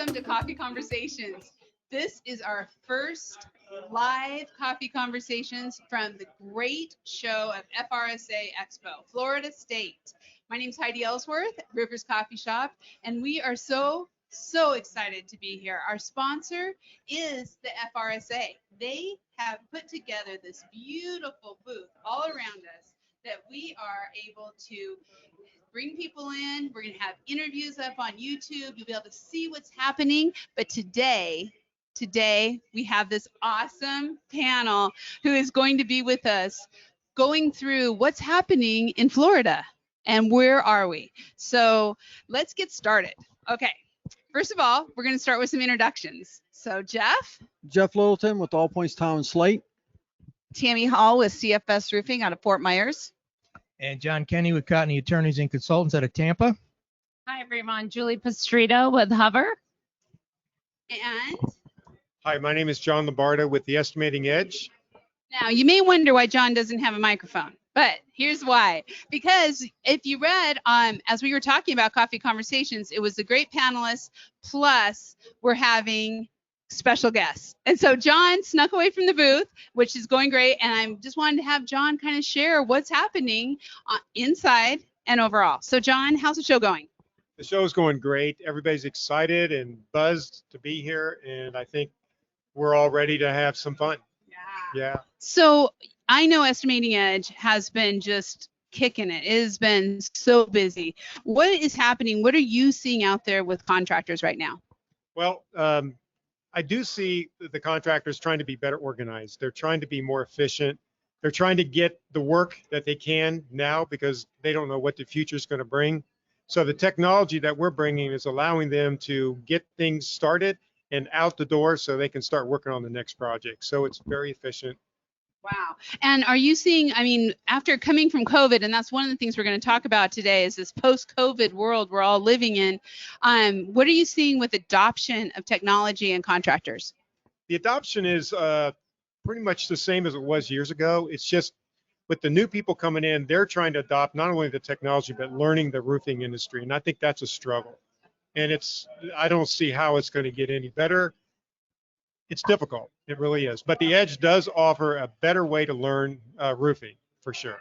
welcome to Coffee Conversations. This is our first live coffee conversations from the great show of FRSA Expo, Florida State. My name is Heidi Ellsworth, Rivers Coffee Shop, and we are so excited to be here. Our sponsor is the FRSA. They have put together this beautiful booth all around us that we are able to bring people in. We're going to have interviews up on YouTube. You'll be able to see what's happening. But today we have this awesome panel who is going to be with us going through what's happening in Florida and where are we. So let's get started. Okay. First of all, we're going to start with some introductions. So Jeff Littleton with All Points Tile and Slate. Tammy Hall with CFS Roofing out of Fort Myers. And John Kenny with Cottony Attorneys and Consultants out of Tampa. Hi, everyone. Julie Pastrito with Hover. And Hi, my name is John Labarda with The Estimating Edge. now you may wonder why John doesn't have a microphone, but here's why. Because if you read as we were talking about Coffee Conversations, it was the great panelists, plus we're having special guests. And so John snuck away from the booth, which is going great. And I just wanted to have John kind of share what's happening inside and overall. So John, how's the show going? The show's going great. Everybody's excited and buzzed to be here, and I think we're all ready to have some fun. Yeah. So I know Estimating Edge has been just kicking it. It has been so busy. What is happening? What are you seeing out there with contractors right now? Well, I do see the contractors trying to be better organized. They're trying to be more efficient. They're trying to get the work that they can now because they don't know what the future is going to bring. So the technology that we're bringing is allowing them to get things started and out the door so they can start working on the next project. So it's very efficient. Wow. And are you seeing, I mean, after coming from COVID, and that's one of the things we're going to talk about today is this post-COVID world we're all living in. What are you seeing with adoption of technology and contractors? The adoption is pretty much the same as it was years ago. It's just with the new people coming in, they're trying to adopt not only the technology, but learning the roofing industry. And I think that's a struggle. And I don't see how it's going to get any better. It's difficult. It really is. But the Edge does offer a better way to learn roofing for sure.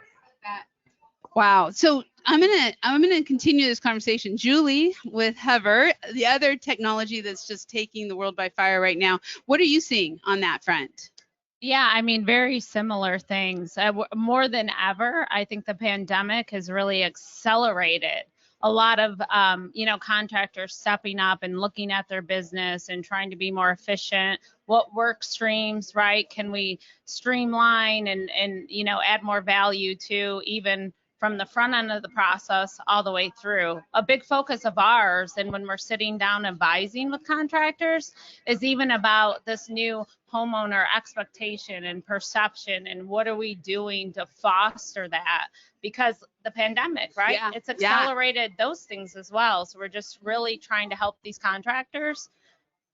Wow. So I'm gonna continue this conversation. Julie with Hover, the other technology that's just taking the world by fire right now. What are you seeing on that front? Yeah, I mean, very similar things. More than ever, I think the pandemic has really accelerated a lot of, contractors stepping up and looking at their business and trying to be more efficient. What work streams, right? Can we streamline and add more value to even from the front end of the process all the way through? A big focus of ours, and when we're sitting down advising with contractors, is even about this new homeowner expectation and perception, and what are we doing to foster that? Because the pandemic, right? Yeah. It's accelerated those things as well. So we're just really trying to help these contractors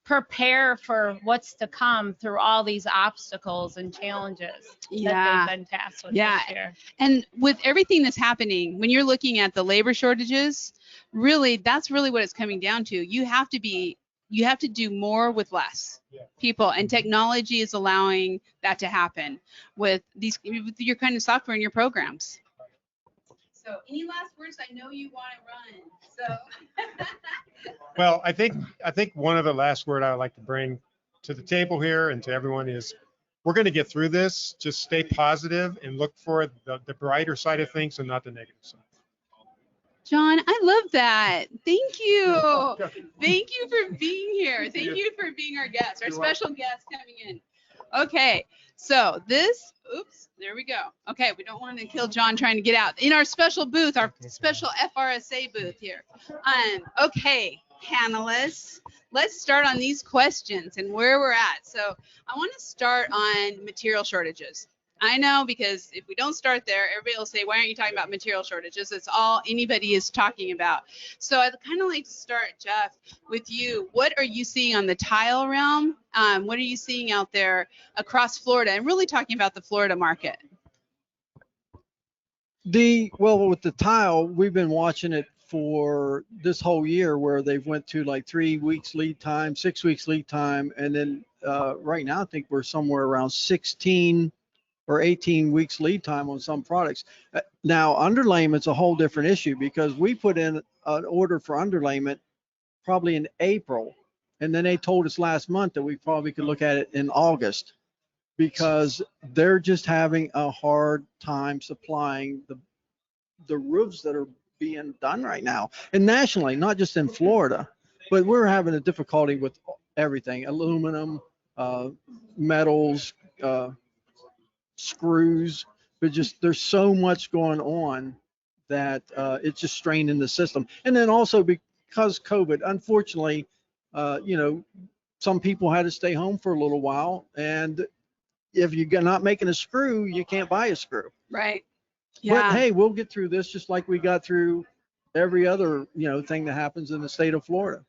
prepare for what's to come through all these obstacles and challenges that they've been tasked with this year. And with everything that's happening, when you're looking at the labor shortages, really, that's really what it's coming down to. You have to do more with less people, and technology is allowing that to happen with your kind of software and your programs. So any last words? I know you want to run, so. Well, I think one of the last word I would like to bring to the table here and to everyone is we're going to get through this. Just stay positive and look for the brighter side of things and not the negative side. John, I love that. Thank you. Thank you for being here. Thank you for being our guest, our special guest coming in. Okay, so there we go. Okay, we don't want to kill John trying to get out. In our special booth, our special FRSA booth here. Okay, panelists, let's start on these questions and where we're at. So I want to start on material shortages. I know, because if we don't start there, everybody will say, why aren't you talking about material shortages? It's all anybody is talking about. So I'd kind of like to start, Jeff, with you. What are you seeing on the tile realm? What are you seeing out there across Florida? And really talking about the Florida market. Well, with the tile, we've been watching it for this whole year where they've went to like 3 weeks lead time, 6 weeks lead time. And then right now, I think we're somewhere around 16 or 18 weeks lead time on some products. Now, underlayment's a whole different issue because we put in an order for underlayment probably in April. And then they told us last month that we probably could look at it in August because they're just having a hard time supplying the roofs that are being done right now. And nationally, not just in Florida, but we're having a difficulty with everything, aluminum, metals, screws, but just there's so much going on that it's just straining the system. And then also because COVID, unfortunately, some people had to stay home for a little while. And if you're not making a screw, you can't buy a screw. Right. Yeah. But hey, we'll get through this just like we got through every other, thing that happens in the state of Florida.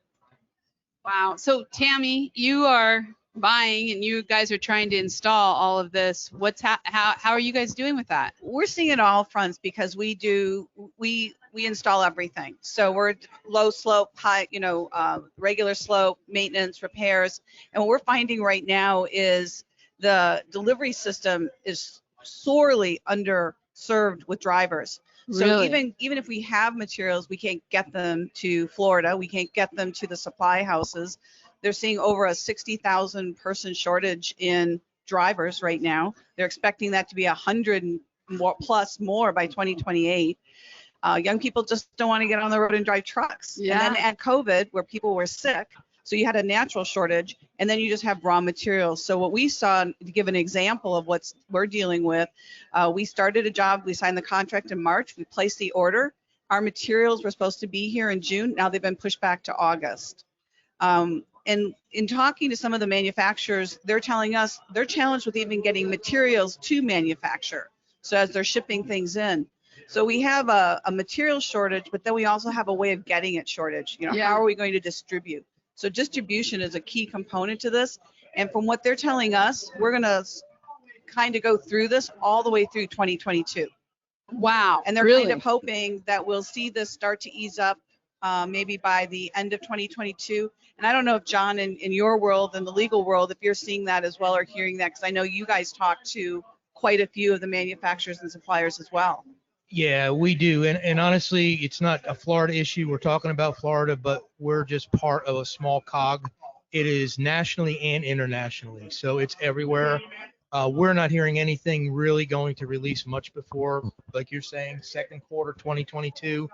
Wow. So Tammy, you are buying and you guys are trying to install all of this. How are you guys doing with that? We're seeing it all fronts because we install everything. So we're low slope, high, regular slope, maintenance, repairs. And what we're finding right now is the delivery system is sorely underserved with drivers. So Really? even if we have materials, we can't get them to Florida. We can't get them to the supply houses. They're seeing over a 60,000 person shortage in drivers right now. They're expecting that to be 100 plus more by 2028. Young people just don't want to get on the road and drive trucks. Yeah. And then add COVID where people were sick. So you had a natural shortage, and then you just have raw materials. So what we saw, to give an example of what we're dealing with, we started a job, we signed the contract in March, we placed the order. Our materials were supposed to be here in June. Now they've been pushed back to August. And in talking to some of the manufacturers, they're telling us they're challenged with even getting materials to manufacture. So as they're shipping things in. So we have a material shortage, but then we also have a way of getting it shortage. Yeah. How are we going to distribute? So distribution is a key component to this. And from what they're telling us, we're going to kind of go through this all the way through 2022. Wow. And they're really? kind of hoping that we'll see this start to ease up maybe by the end of 2022. And I don't know if John, in your world, in the legal world, if you're seeing that as well or hearing that, because I know you guys talk to quite a few of the manufacturers and suppliers as well. Yeah, we do. And honestly, it's not a Florida issue. We're talking about Florida, but we're just part of a small cog. It is nationally and internationally. So it's everywhere. We're not hearing anything really going to release much before, like you're saying, second quarter 2022.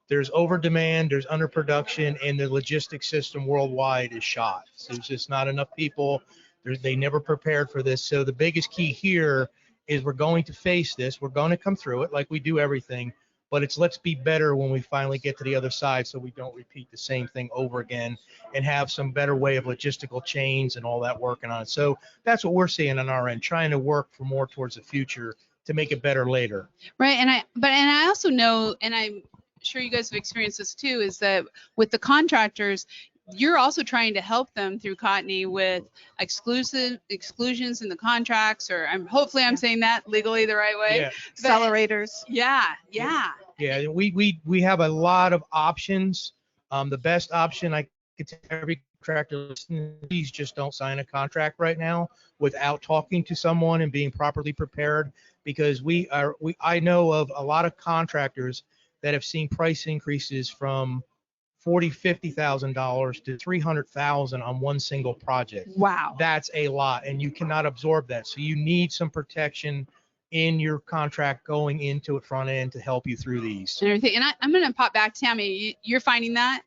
There's over demand, there's underproduction, and the logistics system worldwide is shot. So there's just not enough people. They never prepared for this. So the biggest key here is we're going to face this. We're going to come through it like we do everything, but it's let's be better when we finally get to the other side so we don't repeat the same thing over again and have some better way of logistical chains and all that working on it. So that's what we're seeing on our end, trying to work for more towards the future to make it better later. Right. And I also know, and I'm sure you guys have experienced this too, is that with the contractors, you're also trying to help them through Cottony with exclusions in the contracts, or hopefully I'm saying that legally the right way. Yeah. Accelerators. Yeah. Yeah, we have a lot of options. The best option I could tell every contractor listening, please just don't sign a contract right now without talking to someone and being properly prepared, because I know of a lot of contractors that have seen price increases from $40,000-$50,000 to $300,000 on one single project. Wow. That's a lot, and you cannot absorb that. So you need some protection in your contract going into it front end to help you through these. And everything. And I'm going to pop back, Tammy. You're finding that?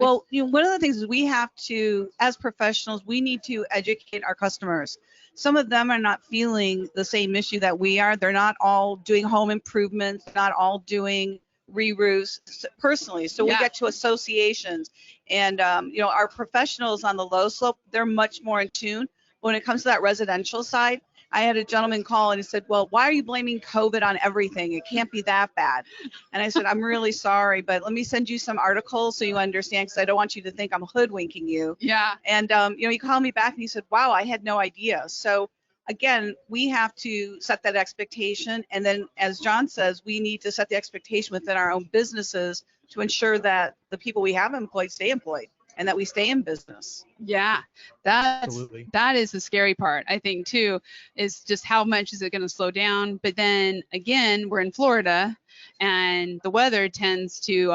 Well, one of the things is we have to, as professionals, we need to educate our customers. Some of them are not feeling the same issue that we are. They're not all doing home improvements, not all doing re-roofs personally. So we get to associations, and our professionals on the low slope, they're much more in tune. When it comes to that residential side, I had a gentleman call and he said, well, why are you blaming COVID on everything? It can't be that bad. And I said, I'm really sorry, but let me send you some articles so you understand, because I don't want you to think I'm hoodwinking you. Yeah. And, he called me back and he said, wow, I had no idea. So again, we have to set that expectation. And then, as John says, we need to set the expectation within our own businesses to ensure that the people we have employed stay employed and that we stay in business. Yeah, Absolutely. that is the scary part, I think, too, is just how much is it going to slow down. But then again, we're in Florida, and the weather tends to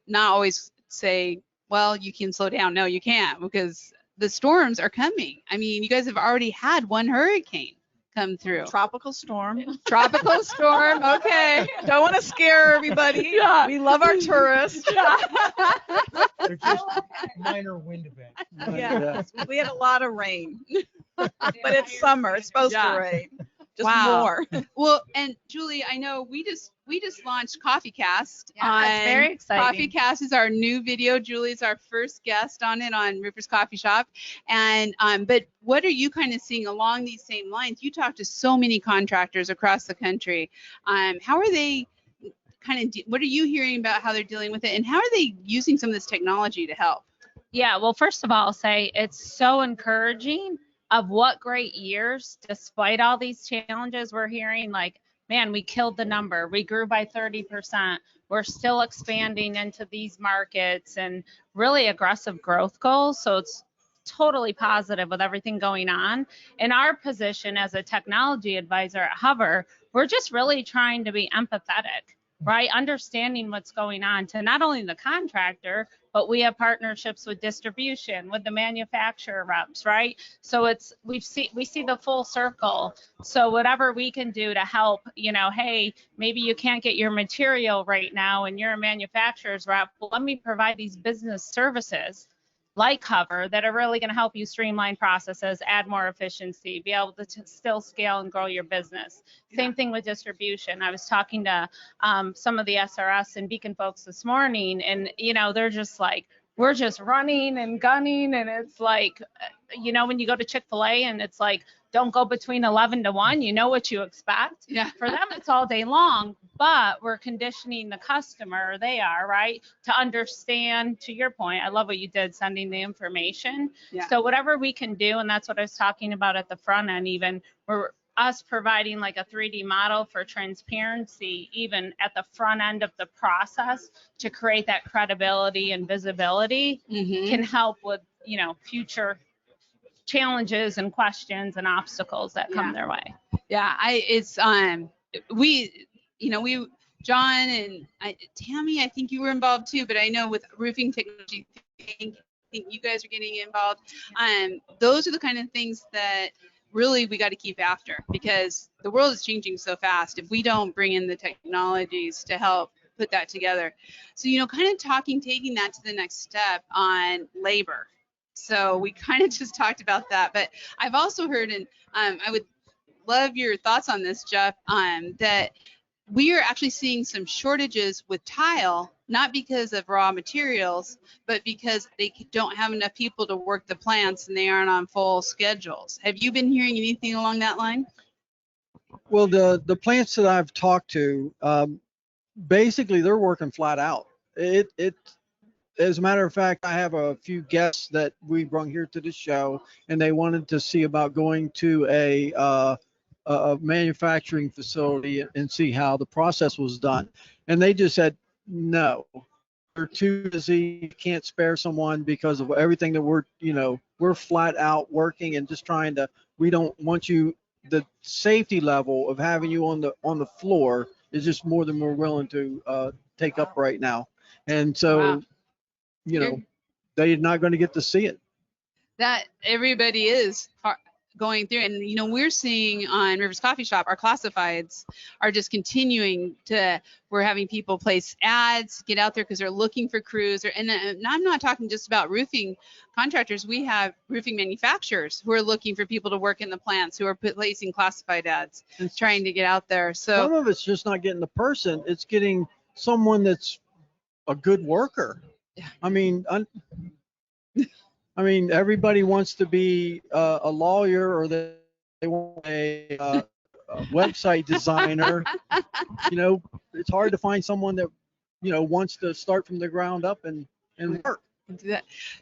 not always say, well, you can slow down. No, you can't, because the storms are coming. I mean, you guys have already had one hurricane come through. Tropical storm. Tropical storm. Okay. Don't want to scare everybody. Yeah. We love our tourists. They're just minor wind events. Yeah. We had a lot of rain, but it's summer. It's supposed Yeah. to rain. Just Wow. more. Well, and Julie, I know we just launched CoffeeCast. Yeah, that's very exciting. CoffeeCast is our new video. Julie's our first guest on it on Rivers Coffee Shop. And but what are you kind of seeing along these same lines? You talk to so many contractors across the country. How are they kind of? What are you hearing about how they're dealing with it, and how are they using some of this technology to help? Yeah, well, first of all, I'll say it's so encouraging of what great years, despite all these challenges we're hearing, like, man, we killed the number. We grew by 30%. We're still expanding into these markets and really aggressive growth goals. So it's totally positive with everything going on. In our position as a technology advisor at Hover, we're just really trying to be empathetic, right? Understanding what's going on to not only the contractor, but we have partnerships with distribution, with the manufacturer reps, right? So we see the full circle. So whatever we can do to help, hey, maybe you can't get your material right now and you're a manufacturer's rep. Well, let me provide these business services like Hover that are really going to help you streamline processes, add more efficiency, be able to still scale and grow your business. Same thing with distribution. I was talking to some of the SRS and Beacon folks this morning, and they're just like, we're just running and gunning, and it's like, when you go to Chick-fil-A and it's like, don't go between 11 to 1, you know what you expect. Yeah. For them, it's all day long, but we're conditioning the customer, they are, right, to understand, to your point, I love what you did, sending the information. Yeah. So whatever we can do, and that's what I was talking about at the front end, even, we're us providing like a 3D model for transparency, even at the front end of the process, to create that credibility and visibility, can help with, future challenges and questions and obstacles that come their way. Yeah, John and Tammy, I think you were involved too, but I know with roofing technology, I think you guys are getting involved. Those are the kind of things that really we got to keep after, because the world is changing so fast if we don't bring in the technologies to help put that together. So, kind of taking that to the next step on labor. So we kind of just talked about that, but I've also heard, and I would love your thoughts on this, Jeff, that we are actually seeing some shortages with tile, not because of raw materials, but because they don't have enough people to work the plants and they aren't on full schedules. Have you been hearing anything along that line? Well, the plants that I've talked to, basically they're working flat out. As a matter of fact, I have a few guests that we brought here to the show, and they wanted to see about going to a manufacturing facility and see how the process was done. And they just said, no, we're too busy, can't spare someone because of everything that we're flat out working and just trying to, we don't want you, the safety level of having you on the floor is just more than we're willing to take up right now. And so, Wow. they're not going to get to see it. That everybody is going through, and we're seeing on Rivers Coffee Shop, our classifieds are just continuing we're having people place ads, get out there because they're looking for crews, and I'm not talking just about roofing contractors. We have roofing manufacturers who are looking for people to work in the plants, who are placing classified ads, trying to get out there. So some of it's just not getting the person, it's getting someone that's a good worker. I mean, everybody wants to be a lawyer, or they want a website designer. It's hard to find someone that, wants to start from the ground up and work.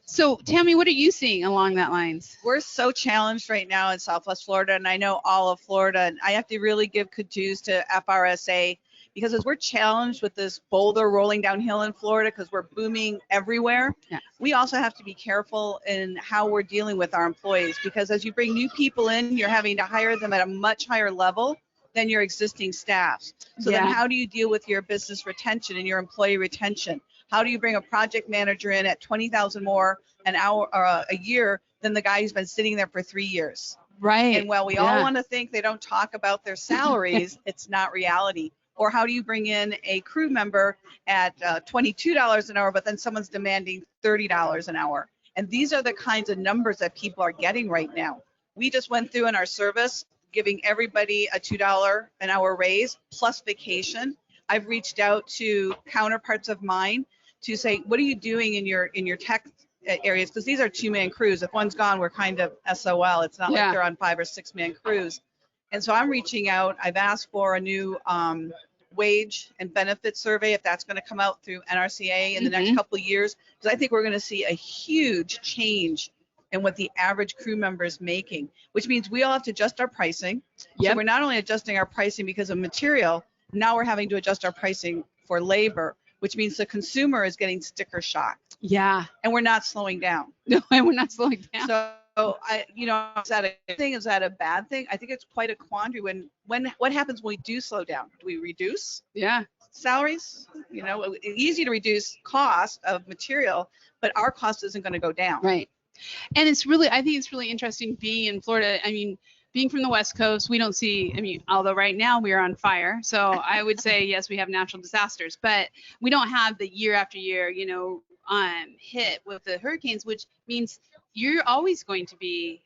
So, Tammy, what are you seeing along that lines? We're so challenged right now in Southwest Florida, and I know all of Florida, and I have to really give kudos to FRSA, because as we're challenged with this boulder rolling downhill in Florida because we're booming everywhere, Yeah. we also have to be careful in how we're dealing with our employees, because as you bring new people in, you're having to hire them at a much higher level than your existing staffs. So then Yeah. how do you deal with your business retention and your employee retention? How do you bring a project manager in at 20,000 more an hour or a year than the guy who's been sitting there for 3 years? Right. And while we all want to think they don't talk about their salaries, it's not reality. Or how do you bring in a crew member at $22 an hour, but then someone's demanding $30 an hour? And these are the kinds of numbers that people are getting right now. We just went through in our service, giving everybody a $2 an hour raise plus vacation. I've reached out to counterparts of mine to say, what are you doing in your tech areas? Because these are 2-man crews. If one's gone, we're kind of SOL. It's not Yeah. like they're on 5 or 6-man crews. And so I'm reaching out. I've asked for a new wage and benefit survey, if that's going to come out through NRCA in the next couple of years, because I think we're going to see a huge change in what the average crew member is making, which means we all have to adjust our pricing. Yep. So we're not only adjusting our pricing because of material, now we're having to adjust our pricing for labor, which means the consumer is getting sticker shock, Yeah. and we're not slowing down. No, we're not slowing down. So is that a good thing? Is that a bad thing? I think it's quite a quandary when what happens when we do slow down? Do we reduce Yeah. salaries? Easy to reduce cost of material, but our cost isn't going to go down. Right. And I think it's really interesting being in Florida. I mean, being from the West Coast, we don't see, although right now we are on fire. So I would say, yes, we have natural disasters, but we don't have the year after year, hit with the hurricanes, which means you're always going to be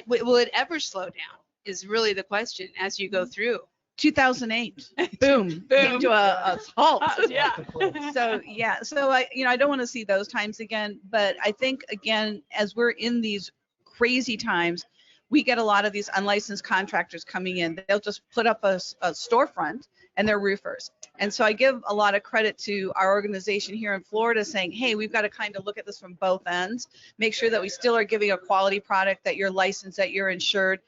will it ever slow down is really the question as you go through. 2008, boom, came to a halt. Yeah. So I don't want to see those times again, but I think again, as we're in these crazy times, we get a lot of these unlicensed contractors coming in. They'll just put up a storefront and they're roofers. And so I give a lot of credit to our organization here in Florida saying, hey, we've got to kind of look at this from both ends, make sure that we still are giving a quality product, that you're licensed, that you're insured,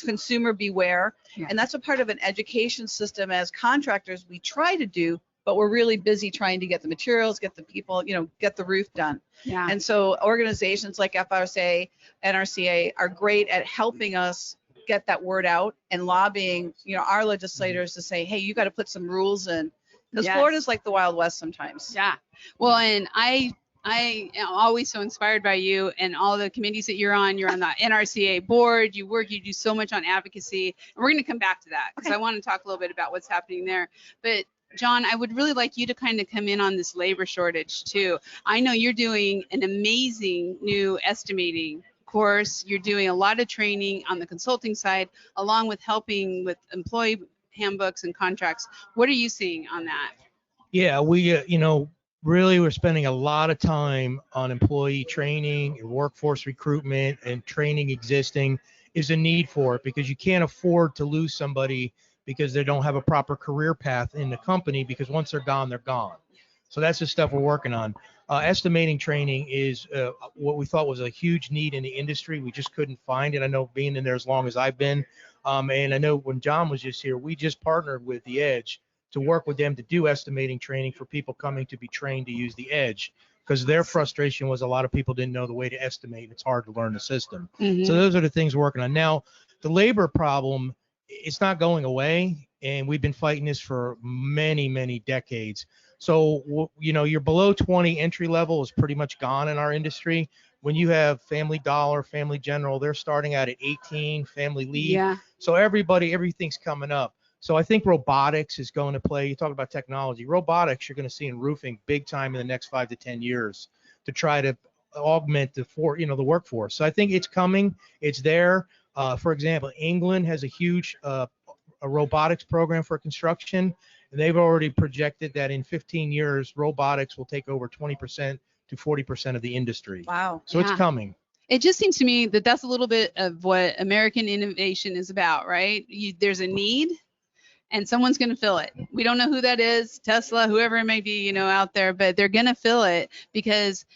consumer beware. Yeah. And that's a part of an education system as contractors we try to do, but we're really busy trying to get the materials, get the people, get the roof done. Yeah. And so organizations like FRSA, NRCA are great at helping us get that word out and lobbying, our legislators to say, hey, you got to put some rules in, because Yes. Florida's like the Wild West sometimes. Yeah. Well, and I am always so inspired by you and all the committees that you're on. You're on the NRCA board. You do so much on advocacy. And we're going to come back to that because Okay. I want to talk a little bit about what's happening there. But John, I would really like you to kind of come in on this labor shortage too. I know you're doing an amazing new estimating course. You're doing a lot of training on the consulting side, along with helping with employee handbooks and contracts. What are you seeing on that? Yeah, we, really we're spending a lot of time on employee training and workforce recruitment, and training existing is a need for it, because you can't afford to lose somebody because they don't have a proper career path in the company, because once they're gone, they're gone. So that's the stuff we're working on. Estimating training is what we thought was a huge need in the industry. We just couldn't find it. I know, being in there as long as I've been, and I know when John was just here, we just partnered with the Edge to work with them to do estimating training for people coming to be trained to use the Edge, because their frustration was a lot of people didn't know the way to estimate. It's hard to learn the system. Mm-hmm. So those are the things we're working on. Now, the labor problem, it's not going away, and we've been fighting this for many, many decades. So, you're below 20 entry level is pretty much gone in our industry. When you have Family Dollar, Family General, they're starting out at 18, Family Lead. Yeah. So everything's coming up. So I think robotics is going to play. You talk about technology. Robotics you're going to see in roofing big time in the next 5 to 10 years to try to augment the workforce. So I think it's coming. It's there. For example, England has a huge a robotics program for construction, and they've already projected that in 15 years, robotics will take over 20% to 40% of the industry. Wow. So it's coming. It just seems to me that that's a little bit of what American innovation is about, right? There's a need and someone's going to fill it. We don't know who that is, Tesla, whoever it may be, out there, but they're going to fill it because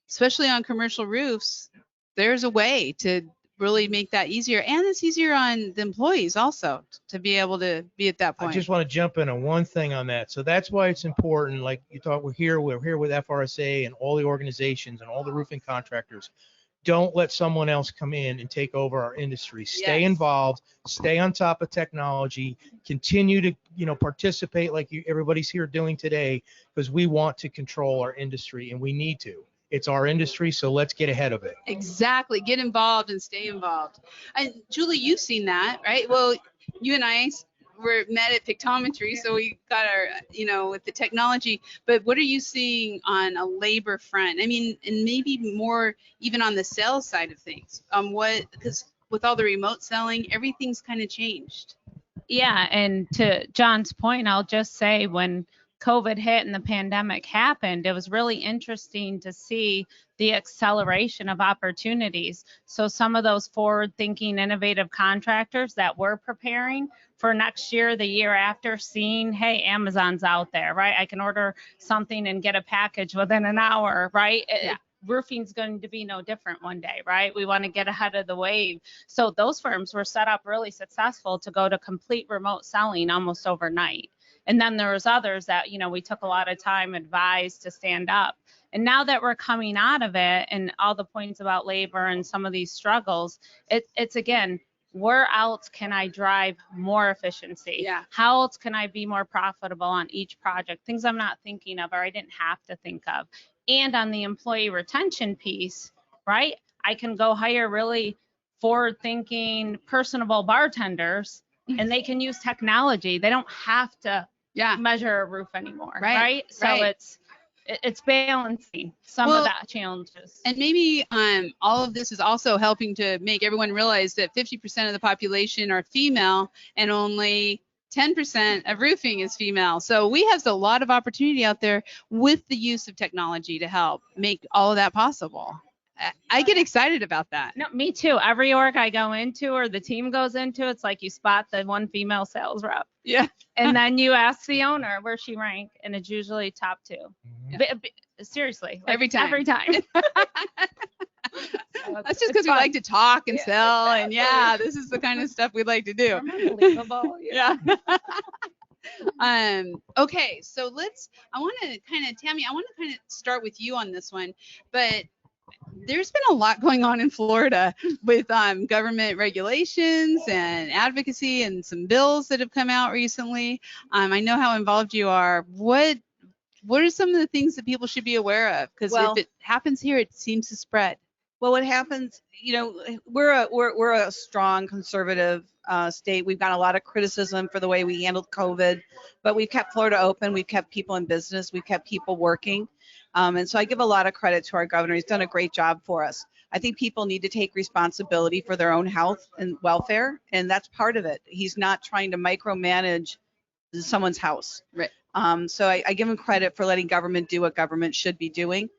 especially on commercial roofs, there's a way to really make that easier. And it's easier on the employees also to be able to be at that I point. just want to jump in on one thing on that. So that's why it's important. Like you thought, we're here with FRSA and all the organizations and all the roofing contractors. Don't let someone else come in and take over our industry. Stay Yes. involved, stay on top of technology, continue to, participate like everybody's here doing today, because we want to control our industry and we need to. It's our industry, so let's get ahead of it. Exactly. Get involved and stay involved. And Julie, you've seen that, right? Well, you and I were met at Pictometry, so we got our, with the technology. But what are you seeing on a labor front? I mean, and maybe more even on the sales side of things. Because with all the remote selling, everything's kind of changed. Yeah, and to John's point, I'll just say when COVID hit and the pandemic happened, it was really interesting to see the acceleration of opportunities. So some of those forward-thinking, innovative contractors that were preparing for next year, the year after, seeing, hey, Amazon's out there, right? I can order something and get a package within an hour, right? Yeah. Roofing's going to be no different one day, right? We want to get ahead of the wave. So those firms were set up really successful to go to complete remote selling almost overnight. And then there was others that, we took a lot of time, advised to stand up. And now that we're coming out of it and all the points about labor and some of these struggles, it's again, where else can I drive more efficiency? Yeah. How else can I be more profitable on each project? Things I'm not thinking of or I didn't have to think of. And on the employee retention piece, right? I can go hire really forward-thinking, personable bartenders, and they can use technology. They don't have to measure a roof anymore, right? So it's balancing some of that challenges. And maybe all of this is also helping to make everyone realize that 50% of the population are female and only 10% of roofing is female. So we have a lot of opportunity out there with the use of technology to help make all of that possible. I get excited about that. No, me too. Every org I go into or the team goes into, it's like you spot the one female sales rep. Yeah. And then you ask the owner where she ranked, and it's usually top 2. Seriously. Like every time. Every time. That's just because we like to talk and sell. And this is the kind of stuff we like to do. Unbelievable. Yeah. Okay. So I want to Tammy, I want to kind of start with you on this one, but there's been a lot going on in Florida with government regulations and advocacy and some bills that have come out recently. I know how involved you are. What are some of the things that people should be aware of? Because if it happens here, it seems to spread. Well, what happens, we're a strong conservative state. We've got a lot of criticism for the way we handled COVID, but we've kept Florida open. We've kept people in business. We've kept people working. And so I give a lot of credit to our governor. He's done a great job for us. I think people need to take responsibility for their own health and welfare, and that's part of it. He's not trying to micromanage someone's house. Right. So I give him credit for letting government do what government should be doing.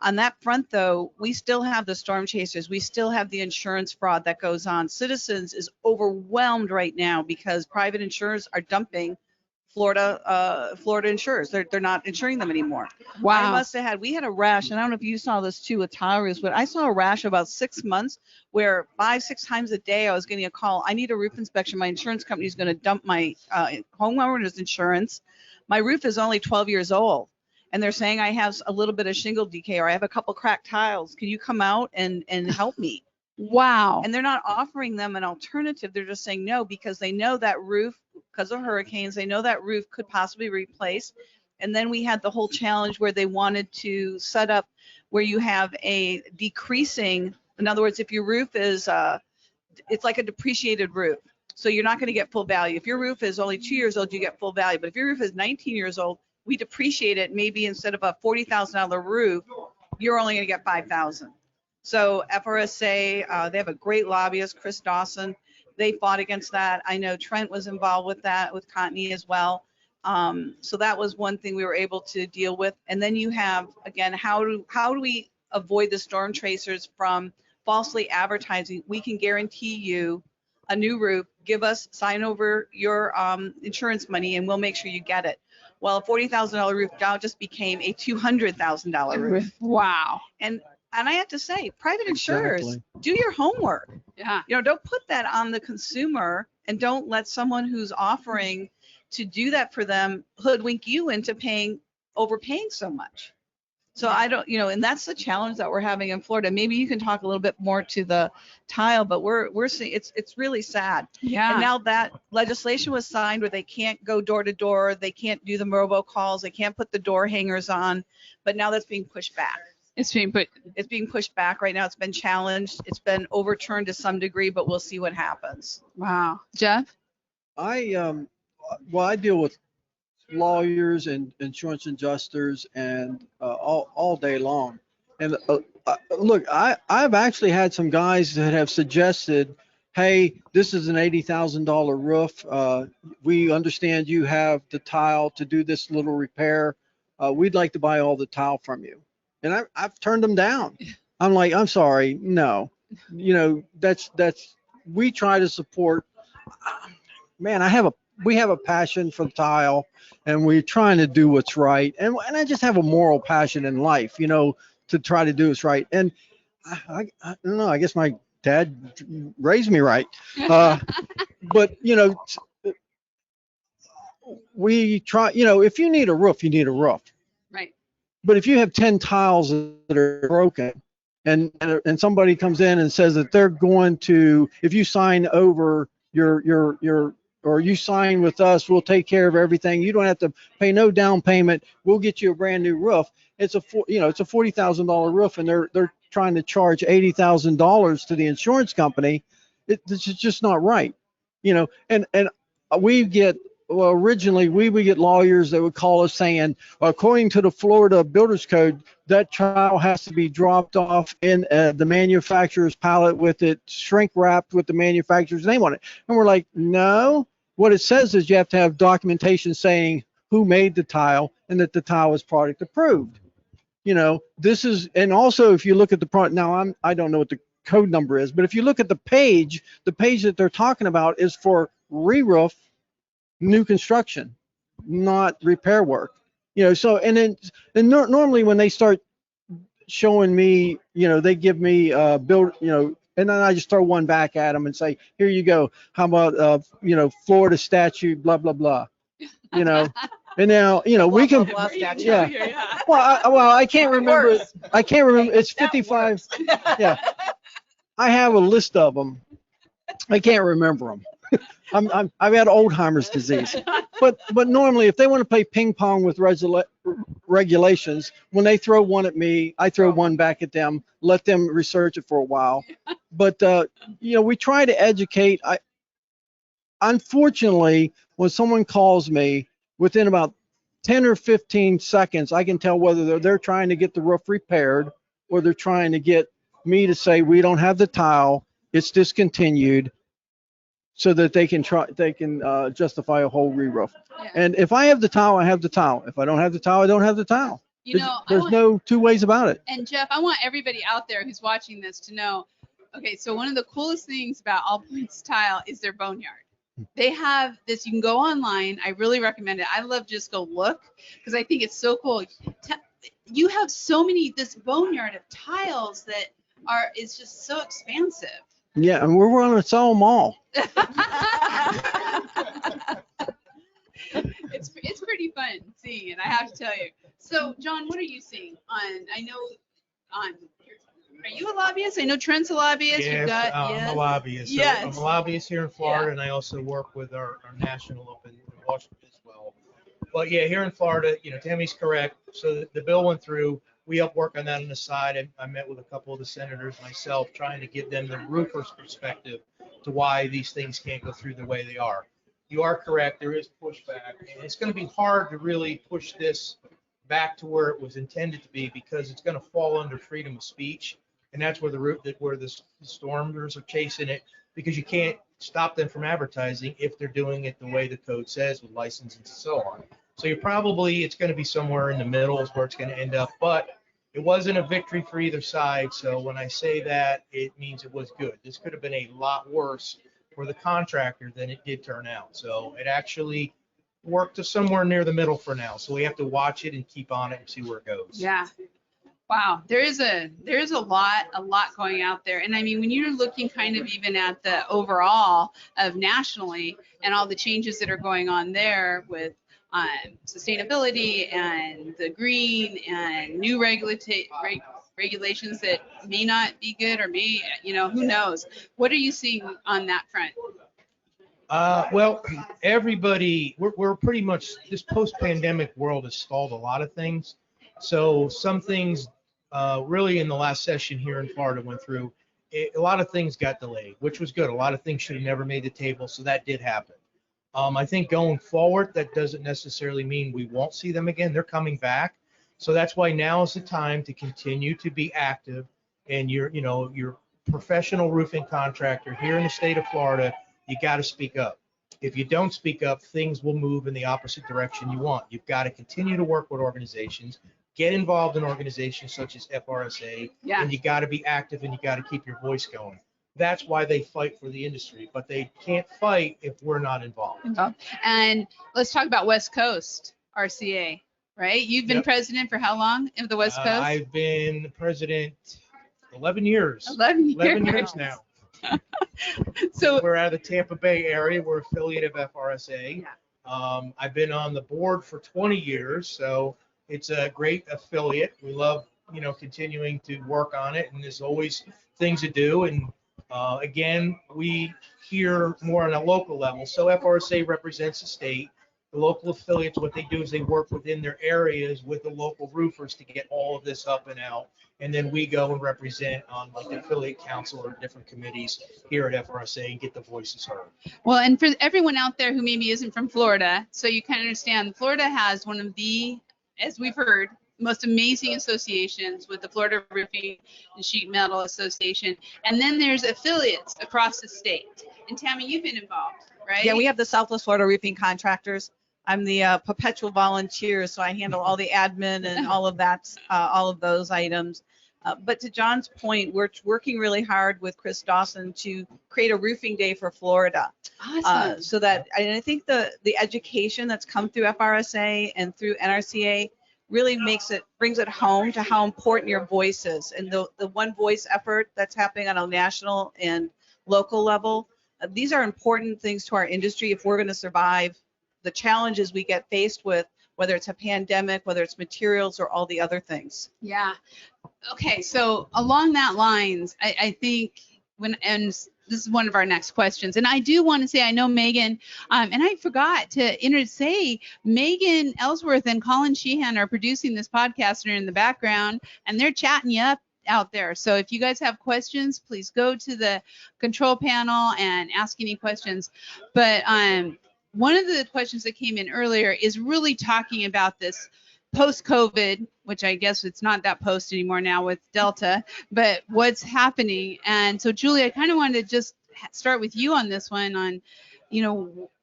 On that front, though, we still have the storm chasers. We still have the insurance fraud that goes on. Citizens is overwhelmed right now because private insurers are dumping Florida insurers. They're not insuring them anymore. Wow. We had a rash, and I don't know if you saw this too with towers, but I saw a rash about 6 months where 5-6 times a day I was getting a call. I need a roof inspection. My insurance company is going to dump my homeowner's insurance. My roof is only 12 years old. And they're saying I have a little bit of shingle decay or I have a couple cracked tiles. Can you come out and help me? Wow. And they're not offering them an alternative. They're just saying no because they know that roof, because of hurricanes, they know that roof could possibly be replaced. And then we had the whole challenge where they wanted to set up where you have a decreasing, in other words, if your roof is, it's like a depreciated roof. So you're not going to get full value. If your roof is only 2 years old, you get full value. But if your roof is 19 years old, we depreciate it. Maybe instead of a $40,000 roof, you're only going to get $5,000. So FRSA, they have a great lobbyist, Chris Dawson. They fought against that. I know Trent was involved with that, with Contney as well. So that was one thing we were able to deal with. And then you have, again, how do we avoid the storm tracers from falsely advertising? We can guarantee you a new roof. Sign over your insurance money, and we'll make sure you get it. Well, a $40,000 roof now just became a $200,000 roof. Wow. And And I have to say, private insurers, Exactly. do your homework. Yeah. Don't put that on the consumer, and don't let someone who's offering to do that for them hoodwink you into overpaying so much. So I don't, and that's the challenge that we're having in Florida. Maybe you can talk a little bit more to the tile, but we're seeing it's really sad. Yeah. And now that legislation was signed where they can't go door to door, they can't do the robocalls, they can't put the door hangers on, but now that's being pushed back. It's being pushed Back right now. It's been challenged. It's been overturned to some degree, but we'll see what happens. Wow. Jeff? Well, I deal with lawyers and insurance adjusters and all day long. And look, I've actually had some guys that have suggested, hey, this is an $80,000 roof. We understand you have the tile to do this little repair. We'd like to buy all the tile from you. And I've turned them down. I'm like, I'm sorry, no. We try to support. Man, we have a passion for tile, and we're trying to do what's right. And I just have a moral passion in life, to try to do what's right. And I don't know, I guess my dad raised me right. But, we try, if you need a roof, you need a roof. Right. But if you have 10 tiles that are broken and somebody comes in and says that they're going to, if you sign over or you sign with us, we'll take care of everything. You don't have to pay no down payment. We'll get you a brand new roof. It's a $40,000 roof, and they're trying to charge $80,000 to the insurance company. This is just not right, and we get. Well, originally we would get lawyers that would call us saying, according to the Florida Builders Code, that tile has to be dropped off in the manufacturer's pallet with it shrink wrapped with the manufacturer's name on it. And we're like, no, what it says is you have to have documentation saying who made the tile and that the tile is product approved. This is, and also if you look at the product, now I don't know what the code number is, but if you look at the page that they're talking about is for re-roof, new construction, not repair work. So normally when they start showing me, they give me build, and then I just throw one back at them and say, here you go. How about Florida statute, blah blah blah. And now we can, Blah, blah, blah, yeah. Well, I can't remember. It's 55. Yeah, I have a list of them. I can't remember them. I've had Alzheimer's disease, but normally if they want to play ping pong with regulations, when they throw one at me, I throw one back at them, let them research it for a while. But we try to educate. Unfortunately, when someone calls me, within about 10 or 15 seconds, I can tell whether they're trying to get the roof repaired or they're trying to get me to say we don't have the tile, it's discontinued, so that they can justify a whole re-roof. Yeah. And if I have the tile, I have the tile. If I don't have the tile, I don't have the tile. There's no two ways about it. And Jeff, I want everybody out there who's watching this to know, okay, so one of the coolest things about All Points Tile is their boneyard. They have this, you can go online. I really recommend it. I love just go look because I think it's so cool. You have this boneyard of tiles that is just so expansive. Yeah, and we're going to sell them all. It's pretty fun seeing it, I have to tell you. So, John, what are you seeing are you a lobbyist? I know Trent's a lobbyist. Yes, I'm a lobbyist. Yes. I'm a lobbyist here in Florida, and I also work with our national up in Washington as well. But yeah, here in Florida, Tammy's correct. So the bill went through. We helped work on that on the side. I met with a couple of the senators myself, trying to give them the roofer's perspective to why these things can't go through the way they are. You are correct. There is pushback, and it's going to be hard to really push this back to where it was intended to be because it's going to fall under freedom of speech, and that's where the stormers are chasing it, because you can't stop them from advertising if they're doing it the way the code says with licenses and so on. So it's going to be somewhere in the middle is where it's going to end up. But it wasn't a victory for either side. So when I say that, it means it was good. This could have been a lot worse for the contractor than it did turn out. So it actually worked to somewhere near the middle for now. So we have to watch it and keep on it and see where it goes. Yeah. Wow, there's a lot going out there. And I mean, when you're looking kind of even at the overall of nationally and all the changes that are going on there with sustainability and the green and new regulations that may not be good or may, who knows? What are you seeing on that front? Well, everybody, we're pretty much, this post-pandemic world has stalled a lot of things. So some things really in the last session here in Florida went through, a lot of things got delayed, which was good. A lot of things should have never made the table, so that did happen. I think going forward, that doesn't necessarily mean we won't see them again. They're coming back. So that's why now is the time to continue to be active. And you're professional roofing contractor here in the state of Florida, you got to speak up. If you don't speak up, things will move in the opposite direction you want. You've got to continue to work with organizations, get involved in organizations such as FRSA, and you got to be active and you got to keep your voice going. That's why they fight for the industry, but they can't fight if we're not involved. And let's talk about West Coast RCA, right? You've been president for how long of the West Coast? I've been president 11 years. 11 years now. So we're out of the Tampa Bay area. We're affiliate of FRSA. I've been on the board for 20 years, so it's a great affiliate. We love, continuing to work on it, and there's always things to do. And again, we hear more on a local level. So FRSA represents the state. The local affiliates, what they do is they work within their areas with the local roofers to get all of this up and out. And then we go and represent on like the affiliate council or different committees here at FRSA and get the voices heard. Well, and for everyone out there who maybe isn't from Florida, so you kind of understand, Florida has one of the, as we've heard, most amazing associations with the Florida Roofing and Sheet Metal Association. And then there's affiliates across the state. And Tammy, you've been involved, right? Yeah, we have the Southwest Florida Roofing Contractors. I'm the perpetual volunteer, so I handle all the admin and all of that, all of those items. But to John's point, we're working really hard with Chris Dawson to create a roofing day for Florida. Awesome. So that, and I think the education that's come through FRSA and through NRCA really brings it home to how important your voice is, and the one voice effort that's happening on a national and local level. These are important things to our industry if we're going to survive the challenges we get faced with, whether it's a pandemic, whether it's materials or all the other things. Yeah. Okay. So along that lines, I think and this is one of our next questions. And I do want to say, I know Megan, and I forgot to say, Megan Ellsworth and Colin Sheehan are producing this podcast and are in the background, and they're chatting you up out there. So if you guys have questions, please go to the control panel and ask any questions. But one of the questions that came in earlier is really talking about this post-COVID, which I guess it's not that post anymore now with Delta, but what's happening. And so, Julie, I kind of wanted to just start with you on this one on,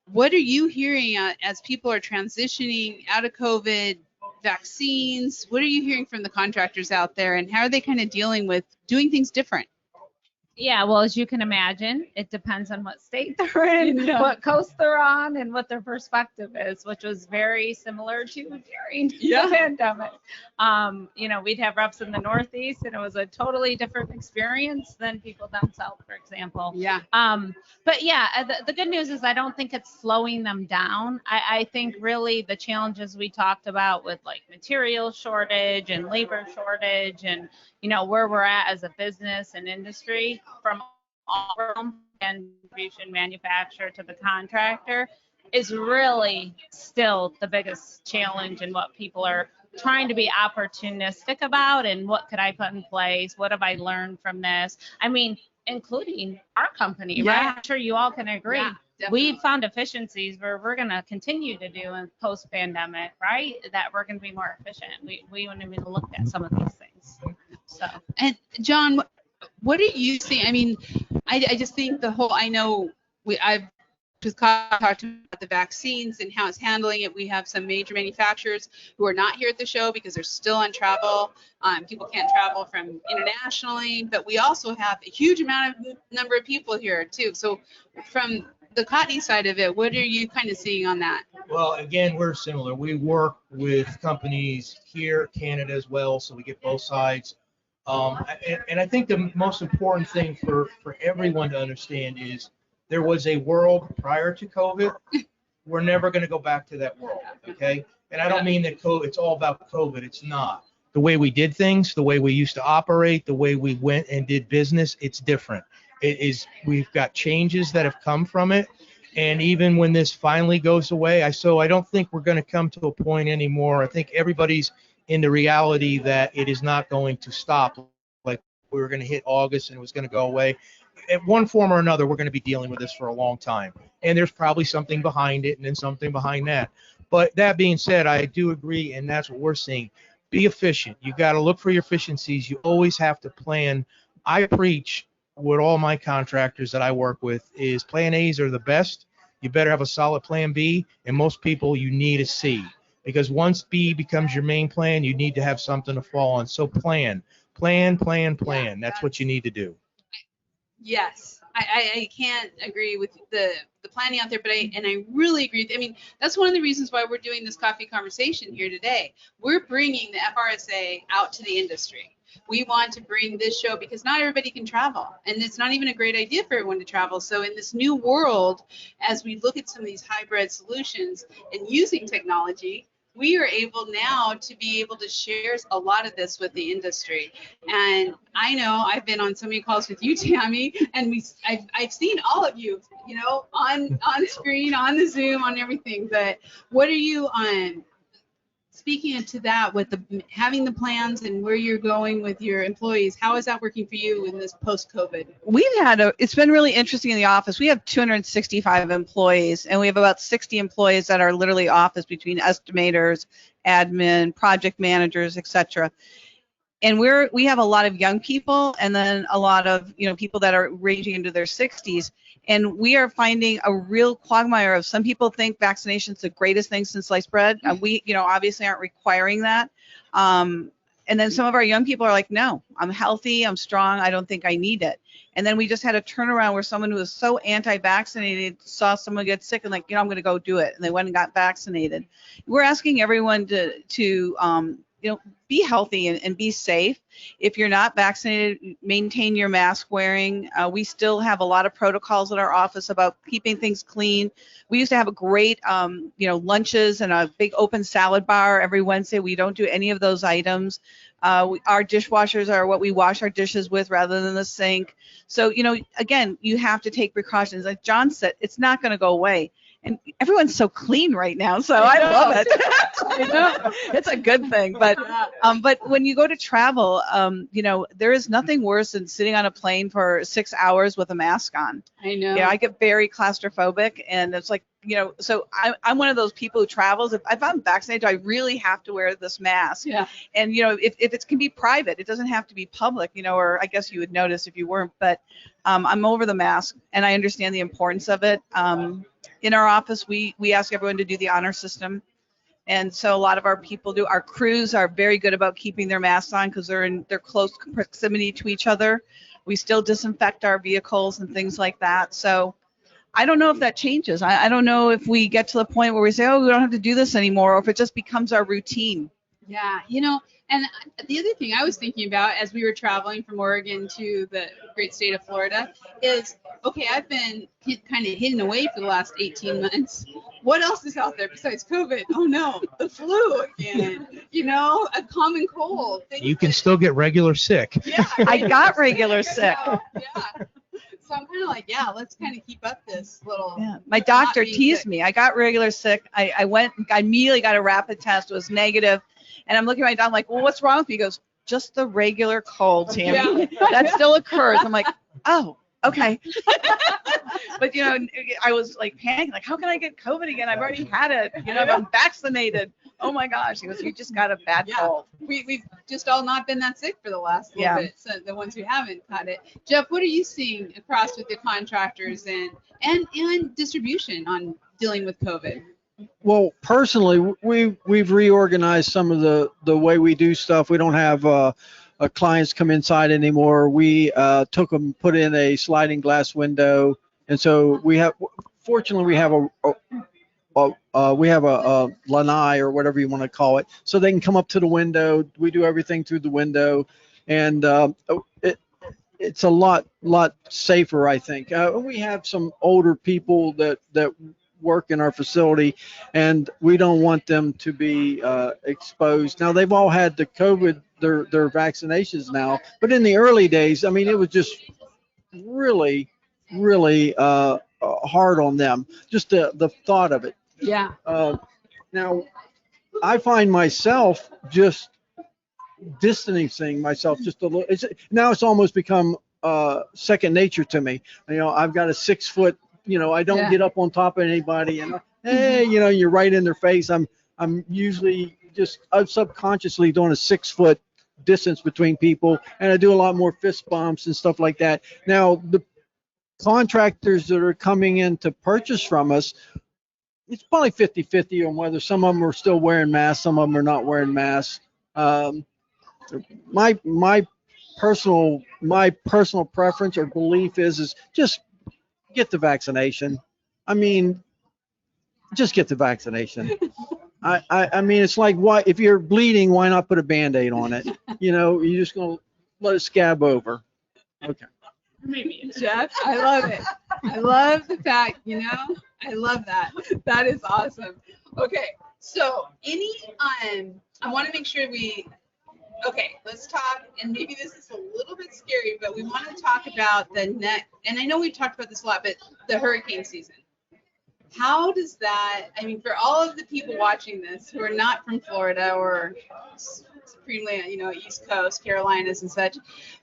what are you hearing as people are transitioning out of COVID, vaccines? What are you hearing from the contractors out there, and how are they kind of dealing with doing things different? Yeah, well, as you can imagine, it depends on what state they're in, what coast they're on, and what their perspective is, which was very similar to during the pandemic. We'd have reps in the Northeast, and it was a totally different experience than people down south, for example. Yeah. But yeah, the good news is I don't think it's slowing them down. I think really the challenges we talked about with like material shortage and labor shortage and where we're at as a business and industry, from all from distribution manufacturer to the contractor, is really still the biggest challenge, and what people are trying to be opportunistic about, and what could I put in place? What have I learned from this? I mean, including our company, right? I'm sure you all can agree. Yeah, we found efficiencies where we're going to continue to do in post-pandemic, right? That we're going to be more efficient. We want to look at some of these things. So, and John, what are you seeing? I mean, I just think I've just talked about the vaccines and how it's handling it. We have some major manufacturers who are not here at the show because they're still on travel. People can't travel from internationally, but we also have a huge number of people here too. So from the Cottney side of it, what are you kind of seeing on that? Well, again, we're similar. We work with companies here, Canada as well, so we get both sides. And I think the most important thing for everyone to understand is there was a world prior to COVID. We're never going to go back to that world, okay? And I don't mean that it's all about COVID. It's not. The way we did things, the way we used to operate, the way we went and did business, it's different. We've got changes that have come from it. And even when this finally goes away, I don't think we're going to come to a point anymore. I think everybody's in the reality that it is not going to stop. Like we were going to hit August and it was going to go away. In one form or another, we're going to be dealing with this for a long time. And there's probably something behind it and then something behind that. But that being said, I do agree, and that's what we're seeing. Be efficient. You got to look for your efficiencies. You always have to plan. I preach with all my contractors that I work with is plan A's are the best. You better have a solid plan B, and most people you need a C, because once B becomes your main plan, you need to have something to fall on. So plan. That's what you need to do. Yes, I can't agree with the planning out there, but I really agree with, I mean, that's one of the reasons why we're doing this coffee conversation here today. We're bringing the FRSA out to the industry. We want to bring this show because not everybody can travel, and it's not even a great idea for everyone to travel. So in this new world, as we look at some of these hybrid solutions and using technology, we are able now to be able to share a lot of this with the industry. And I know I've been on so many calls with you, Tammy, and I've seen all of you, you know, on screen, on the Zoom, on everything. But what are you on? Speaking to that, with having the plans and where you're going with your employees, how is that working for you in this post-COVID? It's been really interesting in the office. We have 265 employees, and we have about 60 employees that are literally office, between estimators, admin, project managers, etc. And we have a lot of young people, and then a lot of people that are ranging into their 60s. And we are finding a real quagmire of, some people think vaccination's the greatest thing since sliced bread. We obviously aren't requiring that. And then some of our young people are like, no, I'm healthy, I'm strong, I don't think I need it. And then we just had a turnaround where someone who was so anti-vaccinated saw someone get sick and like, I'm going to go do it. And they went and got vaccinated. We're asking everyone to be healthy and be safe. If you're not vaccinated, maintain your mask wearing. We still have a lot of protocols at our office about keeping things clean. We used to have a great, lunches and a big open salad bar every Wednesday. We don't do any of those items. Our dishwashers are what we wash our dishes with rather than the sink. So, again, you have to take precautions. Like John said, it's not going to go away. And everyone's so clean right now, so I love it. It's a good thing. But when you go to travel, there is nothing worse than sitting on a plane for 6 hours with a mask on. I know. Yeah, I get very claustrophobic, and it's like, so I'm one of those people who travels. If I'm vaccinated, I really have to wear this mask. Yeah. And if it can be private, it doesn't have to be public. Or I guess you would notice if you weren't. But I'm over the mask, and I understand the importance of it. In our office, we ask everyone to do the honor system. And so a lot of our people do. Our crews are very good about keeping their masks on because they're in their close proximity to each other. We still disinfect our vehicles and things like that. So I don't know if that changes. I don't know if we get to the point where we say, we don't have to do this anymore, or if it just becomes our routine. Yeah, and the other thing I was thinking about as we were traveling from Oregon to the great state of Florida is, okay, I've been kind of hidden away for the last 18 months. What else is out there besides COVID? Oh no, the flu again, a common cold. You can still get regular sick. Yeah. I got regular sick. Yeah. So I'm kind of like, let's kind of keep up this little. Yeah. My doctor teased me. I got regular sick. I immediately got a rapid test. It was negative. And I'm looking at my doctor, I'm like, well, what's wrong with me? He goes, just the regular cold, Tammy. Yeah. That still occurs. I'm like, oh, okay. But, I was like panicking, like, how can I get COVID again? I've already had it. I'm vaccinated. Oh my gosh. He goes, you just got a bad cold. We've just all not been that sick for the last little bit. So the ones who haven't had it. Jeff, what are you seeing across with the contractors and distribution on dealing with COVID? Well, personally, we've reorganized some of the way we do stuff. We don't have clients come inside anymore. We took them, put in a sliding glass window, and so we have fortunately we have a lanai or whatever you want to call it, so they can come up to the window. We do everything through the window, and it's a lot safer, I think. We have some older people that work in our facility, and we don't want them to be exposed. Now they've all had the COVID, their vaccinations now, but in the early days, I mean, it was just really hard on them, just the thought of it. Yeah. Now I find myself just distancing myself just a little. Now it's almost become second nature to me. You know, I've got a 6 foot, you know, I don't Yeah. get up on top of anybody, and hey, you know, you're right in their face. I'm usually just subconsciously doing a 6 foot distance between people, and I do a lot more fist bumps and stuff like that. Now the contractors that are coming in to purchase from us, it's probably 50-50 on whether some of them are still wearing masks, some of them are not wearing masks. My personal preference or belief is just get the vaccination. I mean, just get the vaccination. I mean, it's like, why, if you're bleeding, why not put a Band-Aid on it? You know, you're just gonna let it scab over. Okay. Maybe Jeff, I love it. I love the fact, you know, I love that. That is awesome. Okay, so I want to make sure let's talk, and maybe this is a little bit scary, but we want to talk about and I know we've talked about this a lot, but the hurricane season. How does that, I mean, for all of the people watching this who are not from Florida or supremely, you know, East Coast, Carolinas and such,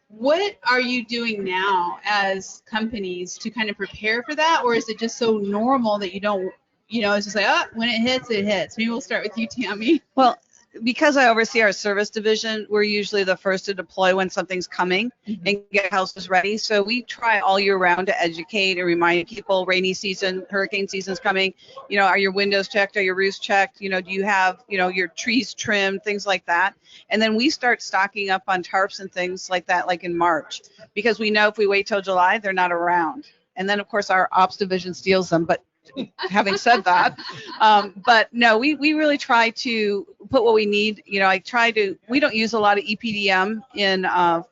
what are you doing now as companies to kind of prepare for that? Or is it just so normal that you don't, you know, it's just like, oh, when it hits, it hits. Maybe we'll start with you, Tammy. Well, because I oversee our service division, we're usually the first to deploy when something's coming and get houses ready. So we try all year round to educate and remind people rainy season, hurricane season's coming. You know, are your windows checked? Are your roofs checked? You know, do you have, you know, your trees trimmed, things like that. And then we start stocking up on tarps and things like that, like in March, because we know if we wait till July, they're not around. And then, of course, our ops division steals them. But having said that, but no, we really try to put what we need. You know, we don't use a lot of EPDM in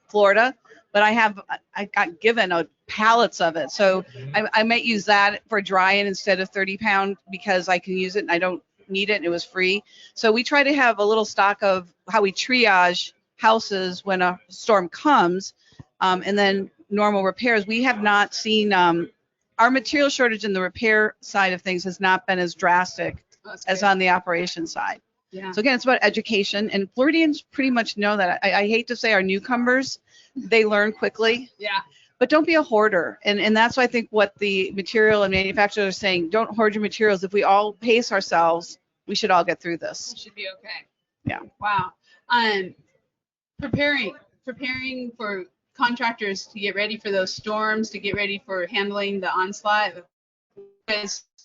Florida, but I got given pallets of it. So I might use that for drying instead of 30-pound because I can use it and I don't need it and it was free. So we try to have a little stock of how we triage houses when a storm comes, and then normal repairs. We have not seen our material shortage in the repair side of things has not been as drastic as on the operation side. Yeah. So again, it's about education, and Floridians pretty much know that. I hate to say our newcomers, they learn quickly. Yeah. But don't be a hoarder. And that's why I think what the material and manufacturers are saying, don't hoard your materials. If we all pace ourselves, we should all get through this. It should be okay. Yeah. Wow. Preparing for contractors to get ready for those storms, to get ready for handling the onslaught.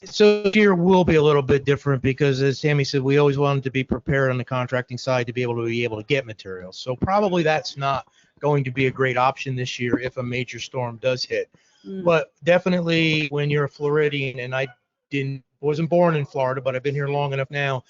So this year will be a little bit different because, as Tammy said, we always wanted to be prepared on the contracting side to be able to get materials. So probably that's not going to be a great option this year if a major storm does hit. But definitely when you're a Floridian, and I wasn't born in Florida, but I've been here long enough now,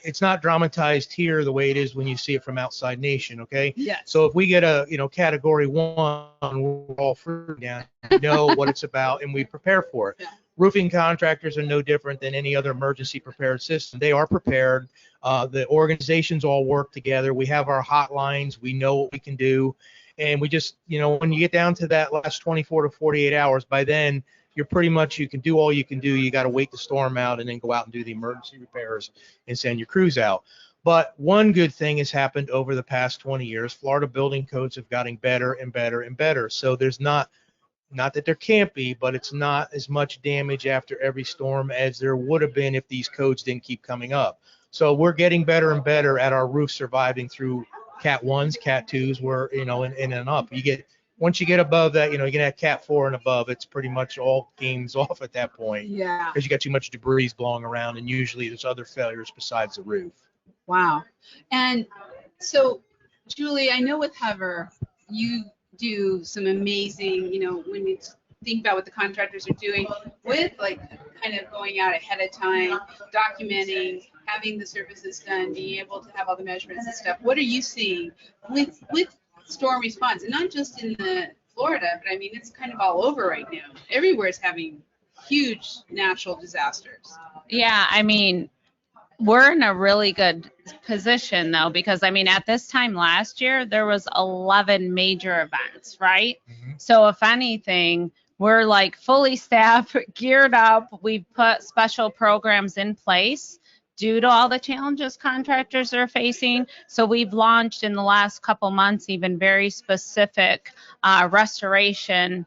it's not dramatized here the way it is when you see it from outside nation. Okay. Yes. So if we get a, category 1, we're all free down, know what it's about, and we prepare for it. Yeah. Roofing contractors are no different than any other emergency prepared system. They are prepared. The organizations all work together. We have our hotlines. We know what we can do. And we just, when you get down to that last 24 to 48 hours, by then you're pretty much, you can do all you can do. You got to wait the storm out and then go out and do the emergency repairs and send your crews out. But one good thing has happened over the past 20 years. Florida building codes have gotten better and better and better. So there's not that there can't be, but it's not as much damage after every storm as there would have been if these codes didn't keep coming up. So we're getting better and better at our roof surviving through Cat 1s, Cat 2s, where, and up. Once you get above that, you get at Cat 4 and above, it's pretty much all games off at that point. Yeah. Because you got too much debris blowing around, and usually there's other failures besides the roof. Wow. And so, Julie, I know with Hover, you do some amazing, when it's think about what the contractors are doing with like kind of going out ahead of time, documenting, having the services done, being able to have all the measurements and stuff. What are you seeing with storm response, and not just in the Florida, but I mean it's kind of all over right now. Everywhere's having huge natural disasters. Yeah, I mean, we're in a really good position though, because I mean, at this time last year, there was 11 major events, right? So if anything, we're like fully staffed, geared up. We've put special programs in place due to all the challenges contractors are facing. So we've launched in the last couple months even very specific restoration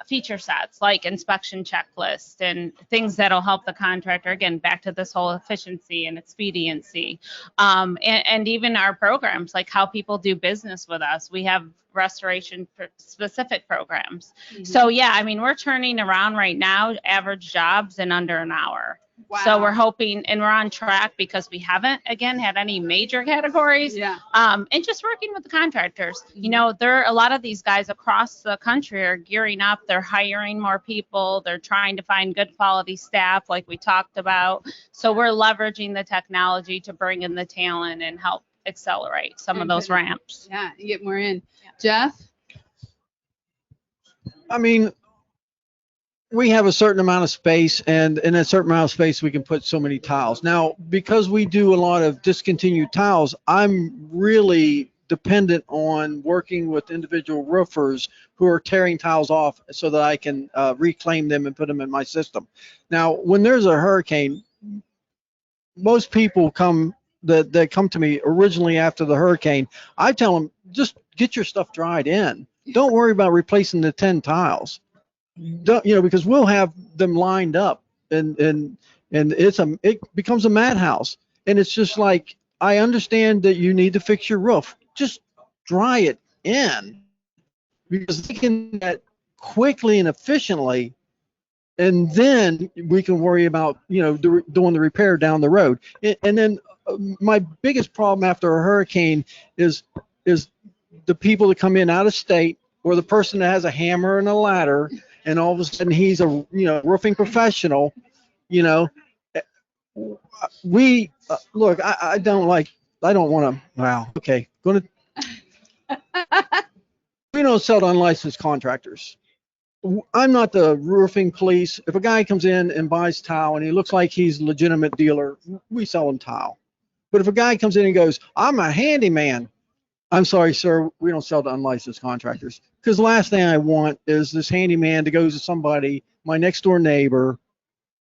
feature sets like inspection checklist and things that'll help the contractor, again, back to this whole efficiency and expediency. And even our programs, like how people do business with us. We have restoration specific programs. Mm-hmm. So yeah, I mean, we're turning around right now, average jobs in under an hour. Wow. So we're hoping, and we're on track because we haven't, again, had any major categories. Yeah. And just working with the contractors. You know, a lot of these guys across the country are gearing up. They're hiring more people. They're trying to find good quality staff like we talked about. So we're leveraging the technology to bring in the talent and help accelerate some of those ramps. Yeah, you get more in. Jeff? I mean, we have a certain amount of space, and in a certain amount of space, we can put so many tiles. Now, because we do a lot of discontinued tiles, I'm really dependent on working with individual roofers who are tearing tiles off so that I can reclaim them and put them in my system. Now, when there's a hurricane, most people that come to me originally after the hurricane, I tell them, just get your stuff dried in. Don't worry about replacing the 10 tiles. Don't, because we'll have them lined up, and it becomes a madhouse. And it's just like, I understand that you need to fix your roof. Just dry it in, because they can do that quickly and efficiently, and then we can worry about doing the repair down the road. And then my biggest problem after a hurricane is the people that come in out of state, or the person that has a hammer and a ladder, and all of a sudden he's a roofing professional. We look. I don't want to. Wow. Okay. We don't sell to unlicensed contractors. I'm not the roofing police. If a guy comes in and buys tile and he looks like he's a legitimate dealer, we sell him tile. But if a guy comes in and goes, I'm a handyman, I'm sorry, sir, we don't sell to unlicensed contractors. Because the last thing I want is this handyman to go to somebody, my next door neighbor,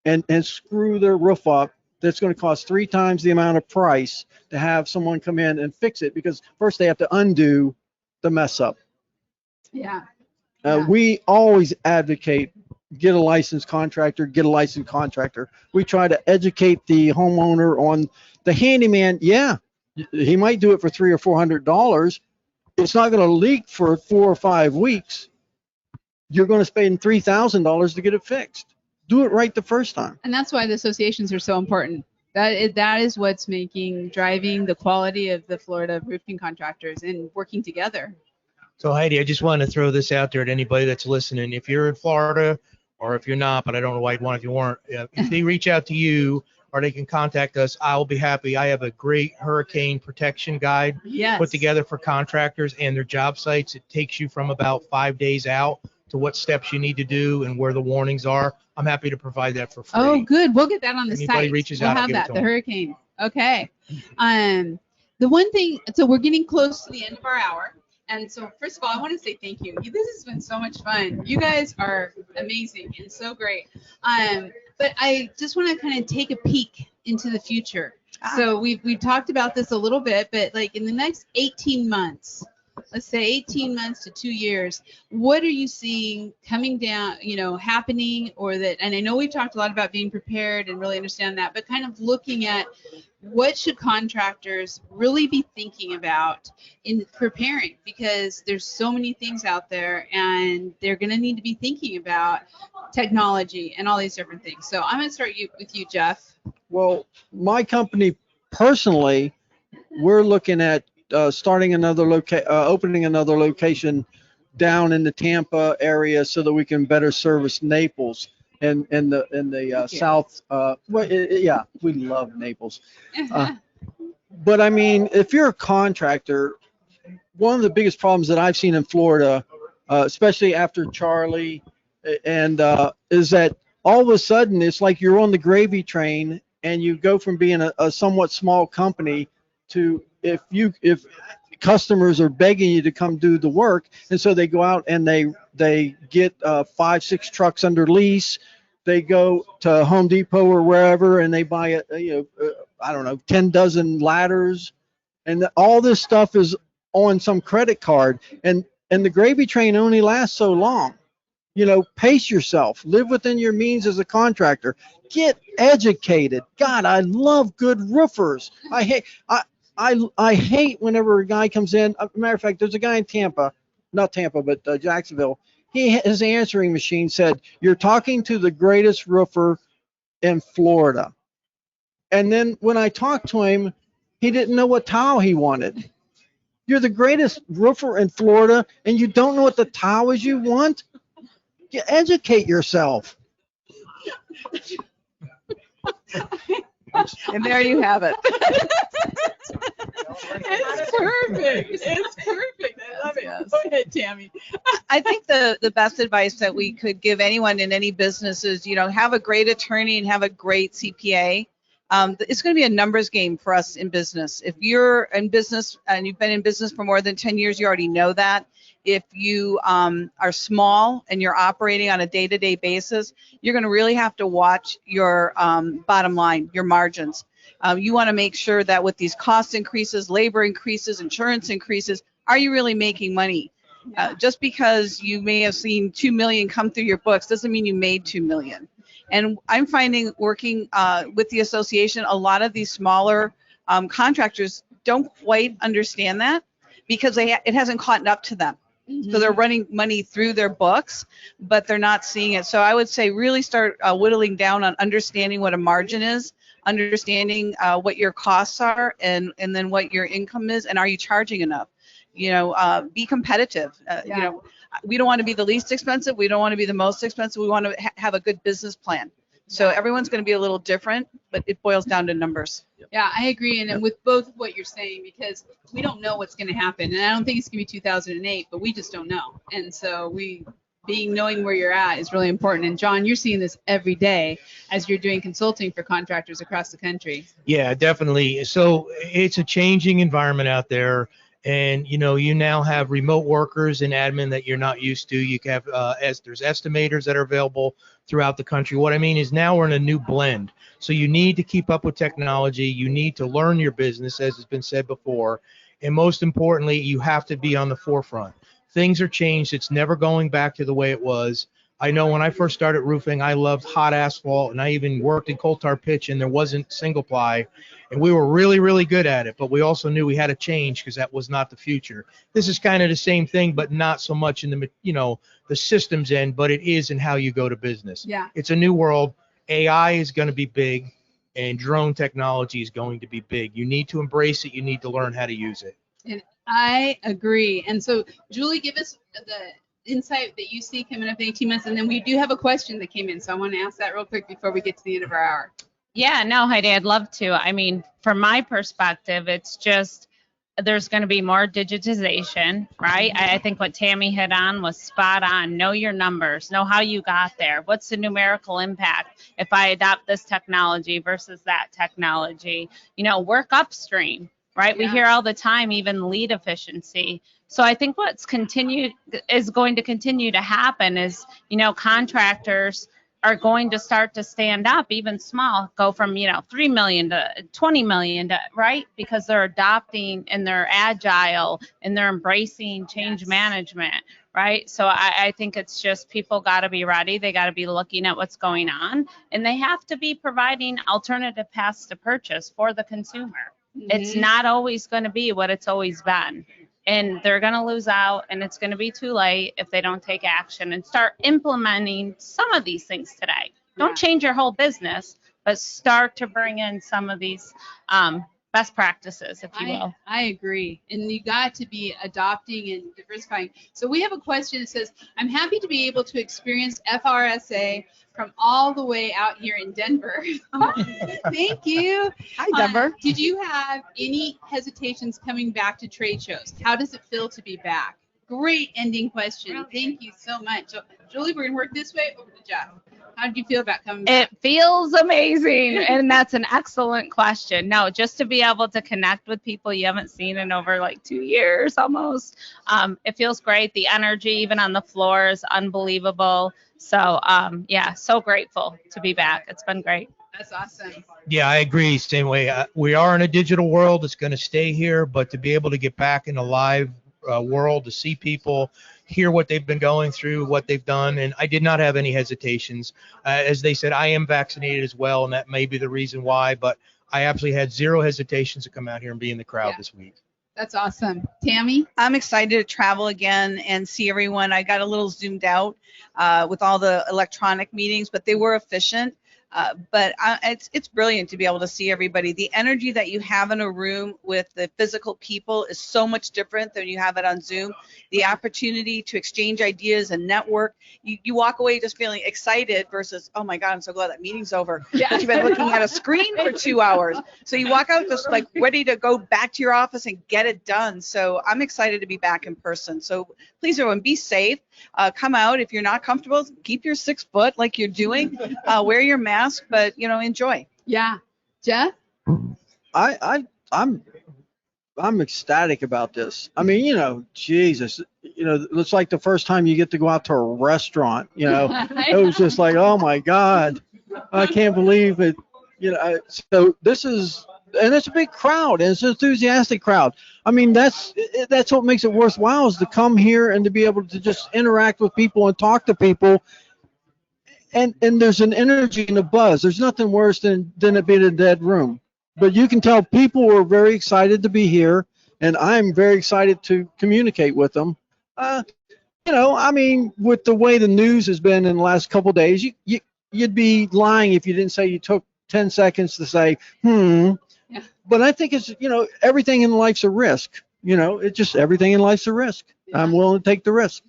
and screw their roof up. That's going to cost 3 times the amount of price to have someone come in and fix it, because first they have to undo the mess up. Yeah. We always advocate, get a licensed contractor. We try to educate the homeowner on the handyman. Yeah, he might do it for $300 or $400. It's not going to leak for 4 or 5 weeks. You're going to spend $3,000 to get it fixed. Do it right the first time. And that's why the associations are so important. That is what's driving the quality of the Florida roofing contractors and working together. So Heidi, I just want to throw this out there to anybody that's listening. If you're in Florida, or if you're not, but I don't know why you'd want if you weren't, if they reach out to you, or they can contact us, I'll be happy. I have a great hurricane protection guide put together for contractors and their job sites. It takes you from about 5 days out to what steps you need to do and where the warnings are. I'm happy to provide that for free. Oh, good. We'll get that on the site. Anybody reaches out, we'll have that. The hurricane. Okay. The one thing. So we're getting close to the end of our hour. And so, first of all, I want to say thank you. This has been so much fun. You guys are amazing and so great. But I just want to kind of take a peek into the future. So we've talked about this a little bit, but like in the next 18 months, let's say 18 months to 2 years, what are you seeing coming down, happening, or that? And I know we've talked a lot about being prepared and really understand that, but kind of looking at what should contractors really be thinking about in preparing, because there's so many things out there and they're going to need to be thinking about technology and all these different things. So I'm going to start with you, Jeff. Well, my company personally, we're looking at opening another location down in the Tampa area so that we can better service Naples and the Thank you. south. Yeah, we love Naples. But I mean, if you're a contractor, one of the biggest problems that I've seen in Florida, especially after Charlie, and is that all of a sudden it's like you're on the gravy train and you go from being a somewhat small company to if customers are begging you to come do the work, and so they go out and they get 5-6 trucks under lease. They go to Home Depot or wherever and they buy I don't know, 10 dozen ladders, and all this stuff is on some credit card, and the gravy train only lasts so long. Pace yourself, live within your means as a contractor, get educated. God, I love good roofers. I hate whenever a guy comes in. Matter of fact, there's a guy in Tampa, not Tampa, but Jacksonville. His answering machine said, "You're talking to the greatest roofer in Florida." And then when I talked to him, he didn't know what tile he wanted. You're the greatest roofer in Florida, and you don't know what the tile is you want? You educate yourself. And there you have it. It's perfect. It's perfect. I love it. Yes. Go ahead, Tammy. I think the best advice that we could give anyone in any business is, have a great attorney and have a great CPA. It's going to be a numbers game for us in business. If you're in business and you've been in business for more than 10 years, you already know that. If you are small and you're operating on a day-to-day basis, you're going to really have to watch your bottom line, your margins. You want to make sure that with these cost increases, labor increases, insurance increases, are you really making money? Just because you may have seen 2 million come through your books doesn't mean you made 2 million. And I'm finding working with the association, a lot of these smaller contractors don't quite understand that because it hasn't caught up to them. So they're running money through their books, but they're not seeing it. So I would say really start whittling down on understanding what a margin is, understanding what your costs are, and then what your income is, and are you charging enough? Be competitive. We don't want to be the least expensive. We don't want to be the most expensive. We want to have a good business plan. So everyone's going to be a little different, but it boils down to numbers. Yeah, I agree. And with both what you're saying, because we don't know what's going to happen. And I don't think it's going to be 2008, but we just don't know. And so knowing where you're at is really important. And John, you're seeing this every day as you're doing consulting for contractors across the country. Yeah, definitely. So it's a changing environment out there. And, you now have remote workers and admin that you're not used to. You have, there's estimators that are available throughout the country. What I mean is now we're in a new blend. So you need to keep up with technology. You need to learn your business, as has been said before. And most importantly, you have to be on the forefront. Things are changed. It's never going back to the way it was. I know when I first started roofing, I loved hot asphalt, and I even worked in coal tar pitch, and there wasn't single ply, and we were really, really good at it. But we also knew we had to change because that was not the future. This is kind of the same thing, but not so much in the systems end, but it is in how you go to business. Yeah. It's a new world. AI is going to be big, and drone technology is going to be big. You need to embrace it. You need to learn how to use it. And I agree. And so, Julie, give us the insight that you see coming up in 18 months. And then we do have a question that came in. So I want to ask that real quick before we get to the end of our hour. Yeah, no, Heidi, I'd love to. I mean, from my perspective, it's just there's going to be more digitization, right? I think what Tammy hit on was spot on. Know your numbers, know how you got there. What's the numerical impact if I adopt this technology versus that technology? Work upstream, right? Yeah. We hear all the time, even lead efficiency. So I think what's is going to continue to happen is, contractors are going to start to stand up, even small, go from, 3 million to 20 million, right? Because they're adopting and they're agile and they're embracing change management, right? So I think it's just people got to be ready. They got to be looking at what's going on, and they have to be providing alternative paths to purchase for the consumer. It's not always going to be what it's always been. And they're going to lose out, and it's going to be too late if they don't take action and start implementing some of these things today. Don't change your whole business, but start to bring in some of these best practices, if you will. I agree. And you got to be adopting and diversifying. So we have a question that says, I'm happy to be able to experience FRSA from all the way out here in Denver. Thank you. Hi, Denver. Did you have any hesitations coming back to trade shows? How does it feel to be back? Great ending question. Thank you so much. So, Julie, we're going to work this way over to Jeff. How did you feel about coming back? It feels amazing, and that's an excellent question. No, just to be able to connect with people you haven't seen in over like 2 years almost. It feels great. The energy, even on the floor, is unbelievable. So, yeah, so grateful to be back. It's been great. That's awesome. Yeah, I agree. Same way. We are in a digital world. It's going to stay here, but to be able to get back in a live world, to see people, hear what they've been going through, what they've done, and I did not have any hesitations. As they said, I am vaccinated as well, and that may be the reason why, but I absolutely had zero hesitations to come out here and be in the crowd this week. That's awesome. Tammy? I'm excited to travel again and see everyone. I got a little zoomed out with all the electronic meetings, but they were efficient. But it's brilliant to be able to see everybody. The energy that you have in a room with the physical people is so much different than you have it on Zoom. The opportunity to exchange ideas and network, you walk away just feeling excited versus, oh my God, I'm so glad that meeting's over. Yeah. But you've been looking at a screen for 2 hours. So you walk out just like ready to go back to your office and get it done. So I'm excited to be back in person. So please, everyone, be safe. Come out. If you're not comfortable, keep your 6 foot like you're doing. Wear your mask, but enjoy. Yeah. Jeff? I'm ecstatic about this. I mean, Jesus, it's like the first time you get to go out to a restaurant, it was just like, oh my God, I can't believe it. So this is, and it's a big crowd, and it's an enthusiastic crowd. I mean, that's what makes it worthwhile, is to come here and to be able to just interact with people and talk to people. And there's an energy and a buzz. There's nothing worse than it being a dead room. But you can tell people were very excited to be here, and I'm very excited to communicate with them. I mean, with the way the news has been in the last couple of days, you'd be lying if you didn't say you took 10 seconds to say, Yeah. But I think it's, everything in life's a risk. It's just everything in life's a risk. Yeah. I'm willing to take the risk.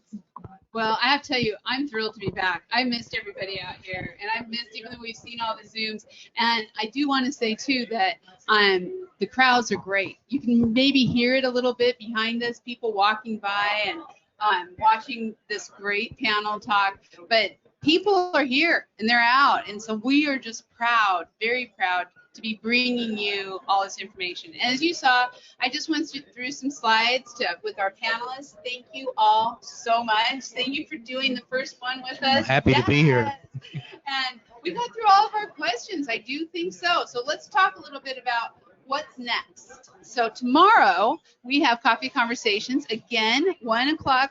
Well, I have to tell you, I'm thrilled to be back. I missed everybody out here, and I've missed, even though we've seen all the Zooms. And I do want to say, too, that the crowds are great. You can maybe hear it a little bit behind us, people walking by and watching this great panel talk. But people are here, and they're out. And so we are just proud, very proud, to be bringing you all this information. And as you saw, I just went through some slides with our panelists. Thank you all so much. Thank you for doing the first one with us. I'm happy to be here. And we got through all of our questions. I do think so. So let's talk a little bit about what's next. So tomorrow we have Coffee Conversations, again, 1:00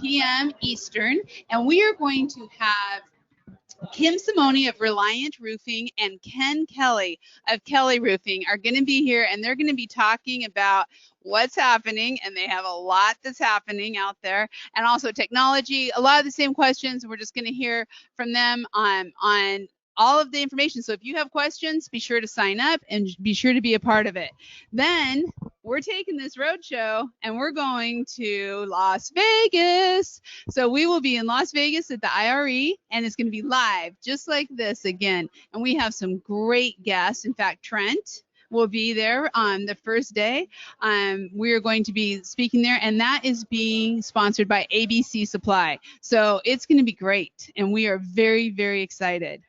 p.m. Eastern, and we are going to have Kim Simone of Reliant Roofing and Ken Kelly of Kelly Roofing are going to be here, and they're going to be talking about what's happening, and they have a lot that's happening out there, and also technology, a lot of the same questions. We're just going to hear from them on all of the information. So if you have questions, be sure to sign up and be sure to be a part of it. Then we're taking this road show and we're going to Las Vegas. So we will be in Las Vegas at the IRE, and it's going to be live just like this again. And we have some great guests. In fact, Trent will be there on the first day. We are going to be speaking there, and that is being sponsored by ABC Supply. So it's going to be great, and we are very, very excited.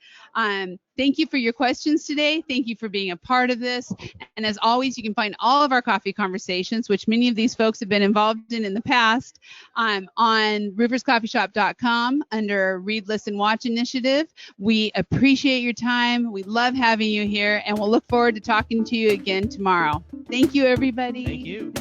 Thank you for your questions today. Thank you for being a part of this. And as always, you can find all of our coffee conversations, which many of these folks have been involved in the past, on rooferscoffeeshop.com under Read, Listen, Watch initiative. We appreciate your time. We love having you here, and we'll look forward to talking to you again tomorrow. Thank you, everybody. Thank you.